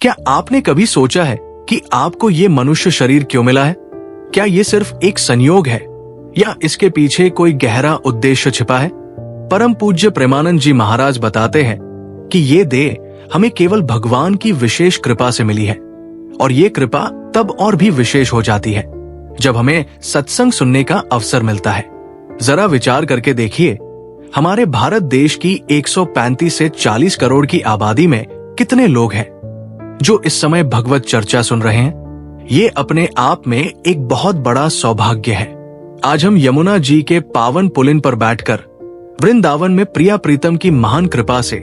क्या आपने कभी सोचा है कि आपको ये मनुष्य शरीर क्यों मिला है? क्या ये सिर्फ एक संयोग है या इसके पीछे कोई गहरा उद्देश्य छिपा है? परम पूज्य प्रेमानंद जी महाराज बताते हैं कि ये देह हमें केवल भगवान की विशेष कृपा से मिली है, और ये कृपा तब और भी विशेष हो जाती है जब हमें सत्संग सुनने का अवसर मिलता है। जरा विचार करके देखिए, हमारे भारत देश की 135 से 40 करोड़ की आबादी में कितने लोग हैं जो इस समय भगवत चर्चा सुन रहे हैं। ये अपने आप में एक बहुत बड़ा सौभाग्य है। आज हम यमुना जी के पावन पुलिन पर बैठकर वृंदावन में प्रिया प्रीतम की महान कृपा से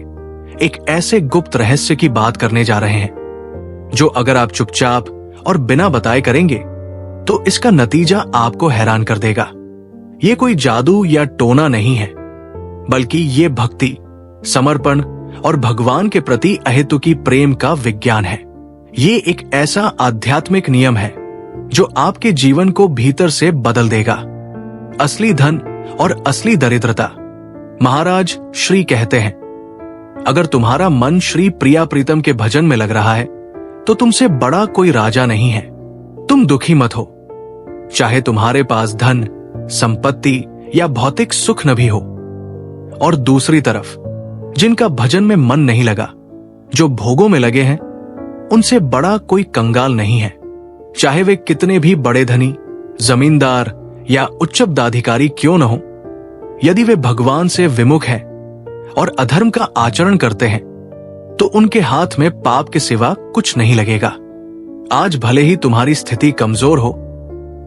एक ऐसे गुप्त रहस्य की बात करने जा रहे हैं जो अगर आप चुपचाप और बिना बताए करेंगे तो इसका नतीजा आपको हैरान कर देगा। ये कोई जादू या टोना नहीं है, बल्कि ये भक्ति, समर्पण और भगवान के प्रति अहेतुकी प्रेम का विज्ञान है। ये एक ऐसा आध्यात्मिक नियम है जो आपके जीवन को भीतर से बदल देगा। असली धन और असली दरिद्रता। महाराज श्री कहते हैं, अगर तुम्हारा मन श्री प्रिया प्रीतम के भजन में लग रहा है तो तुमसे बड़ा कोई राजा नहीं है। तुम दुखी मत हो, चाहे तुम्हारे पास धन, संपत्ति या भौतिक सुख न भी हो। और दूसरी तरफ जिनका भजन में मन नहीं लगा, जो भोगों में लगे हैं, उनसे बड़ा कोई कंगाल नहीं है। चाहे वे कितने भी बड़े धनी, जमींदार या उच्चाधिकारी क्यों न हो, यदि वे भगवान से विमुख हैं और अधर्म का आचरण करते हैं तो उनके हाथ में पाप के सिवा कुछ नहीं लगेगा। आज भले ही तुम्हारी स्थिति कमजोर हो,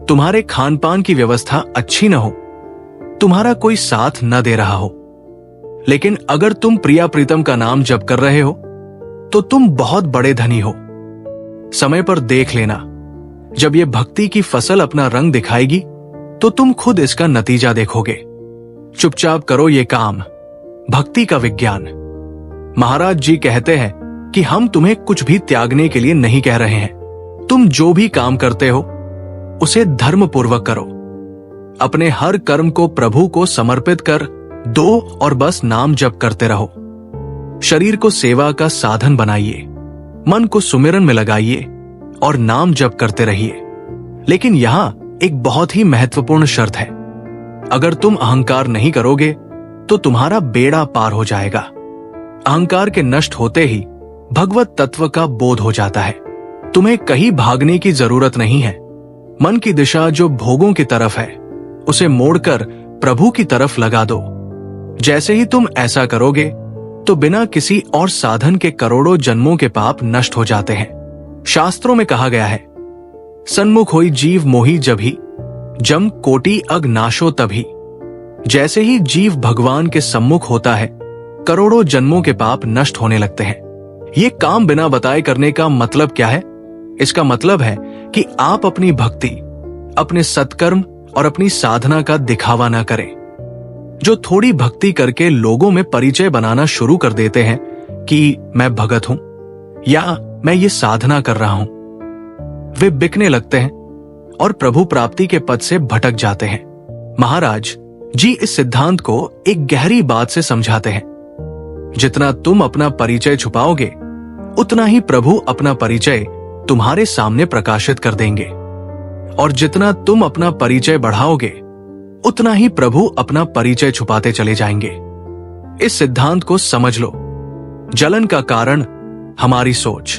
तुम्हारे खान पान की व्यवस्था अच्छी न हो, तुम्हारा कोई साथ न दे रहा हो, लेकिन अगर तुम प्रिया प्रीतम का नाम जप कर रहे हो तो तुम बहुत बड़े धनी हो। समय पर देख लेना, जब ये भक्ति की फसल अपना रंग दिखाएगी तो तुम खुद इसका नतीजा देखोगे। चुपचाप करो ये काम, भक्ति का विज्ञान। महाराज जी कहते हैं कि हम तुम्हें कुछ भी त्यागने के लिए नहीं कह रहे हैं। तुम जो भी काम करते हो उसे धर्म पूर्वक करो। अपने हर कर्म को प्रभु को समर्पित कर दो और बस नाम जप करते रहो। शरीर को सेवा का साधन बनाइए, मन को सुमिरन में लगाइए और नाम जप करते रहिए। लेकिन यहां एक बहुत ही महत्वपूर्ण शर्त है। अगर तुम अहंकार नहीं करोगे तो तुम्हारा बेड़ा पार हो जाएगा। अहंकार के नष्ट होते ही भगवत तत्व का बोध हो जाता है। तुम्हें कहीं भागने की जरूरत नहीं है। मन की दिशा जो भोगों की तरफ है उसे मोड़कर प्रभु की तरफ लगा दो। जैसे ही तुम ऐसा करोगे तो बिना किसी और साधन के करोड़ों जन्मों के पाप नष्ट हो जाते हैं। शास्त्रों में कहा गया है, सन्मुख होई जीव मोही जभी, जम कोटि अग नाशो तभी। जैसे ही जीव भगवान के सम्मुख होता है, करोड़ों जन्मों के पाप नष्ट होने लगते हैं। ये काम बिना बताए करने का मतलब क्या है? इसका मतलब है कि आप अपनी भक्ति, अपने सत्कर्म और अपनी साधना का दिखावा न करें। जो थोड़ी भक्ति करके लोगों में परिचय बनाना शुरू कर देते हैं कि मैं भगत हूं या मैं ये साधना कर रहा हूं, वे बिकने लगते हैं और प्रभु प्राप्ति के पद से भटक जाते हैं। महाराज जी इस सिद्धांत को एक गहरी बात से समझाते हैं। जितना तुम अपना परिचय छुपाओगे, उतना ही प्रभु अपना परिचय तुम्हारे सामने प्रकाशित कर देंगे, और जितना तुम अपना परिचय बढ़ाओगे, उतना ही प्रभु अपना परिचय छुपाते चले जाएंगे। इस सिद्धांत को समझ लो। जलन का कारण हमारी सोच।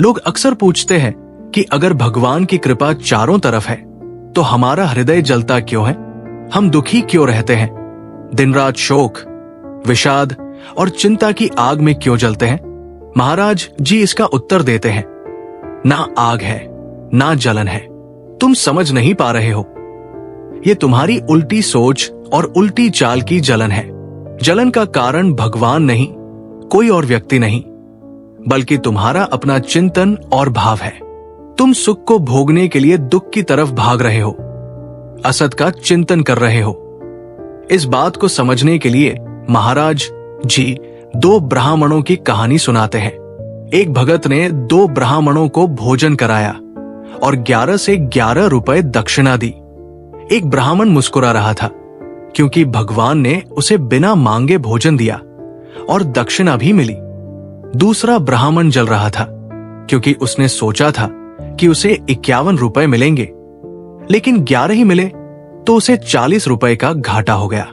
लोग अक्सर पूछते हैं कि अगर भगवान की कृपा चारों तरफ है तो हमारा हृदय जलता क्यों है? हम दुखी क्यों रहते हैं? दिन रात शोक, विषाद और चिंता की आग में क्यों जलते हैं? महाराज जी इसका उत्तर देते हैं, ना आग है, ना जलन है। तुम समझ नहीं पा रहे हो। ये तुम्हारी उल्टी सोच और उल्टी चाल की जलन है। जलन का कारण भगवान नहीं, कोई और व्यक्ति नहीं, बल्कि तुम्हारा अपना चिंतन और भाव है। तुम सुख को भोगने के लिए दुख की तरफ भाग रहे हो, असत का चिंतन कर रहे हो। इस बात को समझने के लिए महाराज जी दो ब्राह्मणों की कहानी सुनाते हैं। एक भगत ने दो ब्राह्मणों को भोजन कराया और 11 से 11 रुपए दक्षिणा दी। एक ब्राह्मण मुस्कुरा रहा था क्योंकि भगवान ने उसे बिना मांगे भोजन दिया और दक्षिणा भी मिली। दूसरा ब्राह्मण जल रहा था क्योंकि उसने सोचा था कि उसे 51 रुपए मिलेंगे, लेकिन 11 ही मिले तो उसे 40 रुपए का घाटा हो गया।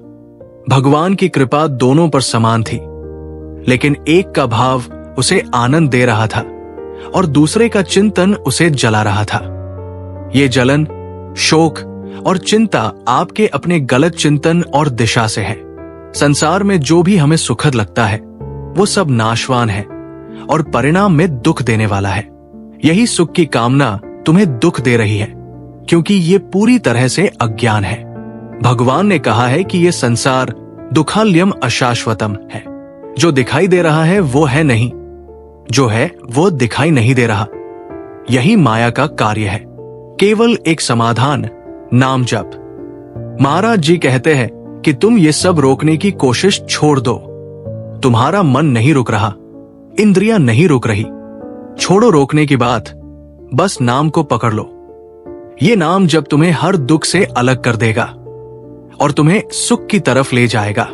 भगवान की कृपा दोनों पर समान थी, लेकिन एक का भाव उसे आनंद दे रहा था और दूसरे का चिंतन उसे जला रहा था। ये जलन, शोक और चिंता आपके अपने गलत चिंतन और दिशा से है। संसार में जो भी हमें सुखद लगता है वो सब नाशवान है और परिणाम में दुख देने वाला है। यही सुख की कामना तुम्हें दुख दे रही है, क्योंकि ये पूरी तरह से अज्ञान है। भगवान ने कहा है कि ये संसार दुखाल्यम अशाश्वतम है। जो दिखाई दे रहा है वो है नहीं, जो है वो दिखाई नहीं दे रहा। यही माया का कार्य है। केवल एक समाधान, नाम जप। महाराज जी कहते हैं कि तुम ये सब रोकने की कोशिश छोड़ दो। तुम्हारा मन नहीं रुक रहा, इंद्रियां नहीं रुक रही। छोड़ो रोकने की बात, बस नाम को पकड़ लो। ये नाम जब तुम्हें हर दुख से अलग कर देगा और तुम्हें सुख की तरफ ले जाएगा।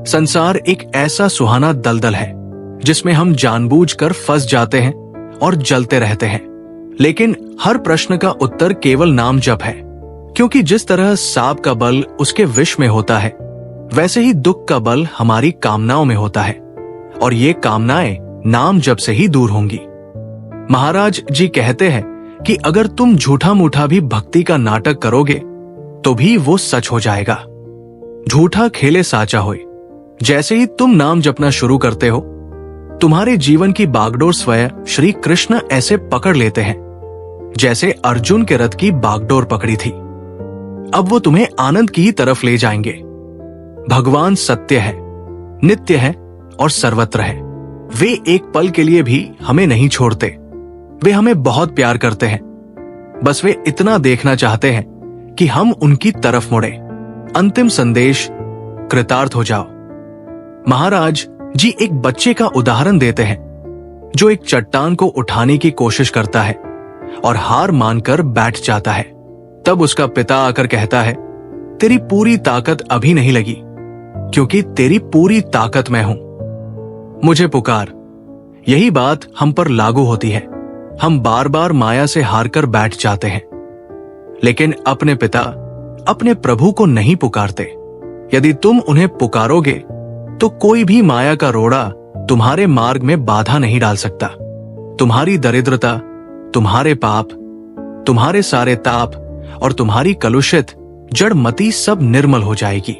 संसार एक ऐसा सुहाना दलदल है जिसमें हम जानबूझकर फंस जाते हैं और जलते रहते हैं, लेकिन हर प्रश्न का उत्तर केवल नाम जप है। क्योंकि जिस तरह सांप का बल उसके विष में होता है, वैसे ही दुख का बल हमारी कामनाओं में होता है, और ये कामनाएं नाम जप से ही दूर होंगी। महाराज जी कहते हैं कि अगर तुम झूठा मूठा भी भक्ति का नाटक करोगे तो भी वो सच हो जाएगा। झूठा खेले साचा होए। जैसे ही तुम नाम जपना शुरू करते हो, तुम्हारे जीवन की बागडोर स्वयं श्री कृष्ण ऐसे पकड़ लेते हैं जैसे अर्जुन के रथ की बागडोर पकड़ी थी। अब वो तुम्हें आनंद की ही तरफ ले जाएंगे। भगवान सत्य है, नित्य है और सर्वत्र है। वे एक पल के लिए भी हमें नहीं छोड़ते। वे हमें बहुत प्यार करते हैं। बस वे इतना देखना चाहते हैं कि हम उनकी तरफ मुड़े। अंतिम संदेश, कृतार्थ हो जाओ। महाराज जी एक बच्चे का उदाहरण देते हैं जो एक चट्टान को उठाने की कोशिश करता है और हार मानकर बैठ जाता है। तब उसका पिता आकर कहता है, तेरी पूरी ताकत अभी नहीं लगी, क्योंकि तेरी पूरी ताकत मैं हूं। मुझे पुकार। यही बात हम पर लागू होती है। हम बार बार माया से हारकर बैठ जाते हैं, लेकिन अपने पिता, अपने प्रभु को नहीं पुकारते। यदि तुम उन्हें पुकारोगे तो कोई भी माया का रोड़ा तुम्हारे मार्ग में बाधा नहीं डाल सकता। तुम्हारी दरिद्रता, तुम्हारे पाप, तुम्हारे सारे ताप और तुम्हारी कलुषित जड़मती सब निर्मल हो जाएगी।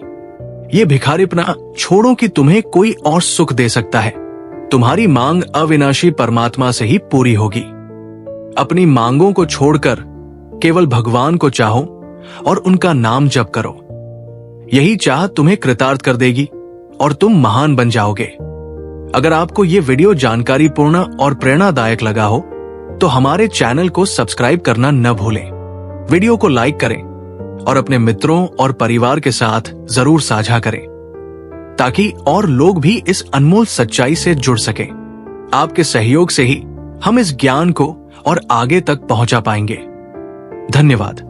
ये भिखारीपना छोड़ो कि तुम्हें कोई और सुख दे सकता है। तुम्हारी मांग अविनाशी परमात्मा से ही पूरी होगी। अपनी मांगों को छोड़कर केवल भगवान को चाहो और उनका नाम जप करो। यही चाह तुम्हें कृतार्थ कर देगी और तुम महान बन जाओगे। अगर आपको ये वीडियो जानकारीपूर्ण और प्रेरणादायक लगा हो तो हमारे चैनल को सब्सक्राइब करना न भूलें। वीडियो को लाइक करें और अपने मित्रों और परिवार के साथ जरूर साझा करें, ताकि और लोग भी इस अनमोल सच्चाई से जुड़ सकें। आपके सहयोग से ही हम इस ज्ञान को और आगे तक पहुंचा पाएंगे। धन्यवाद।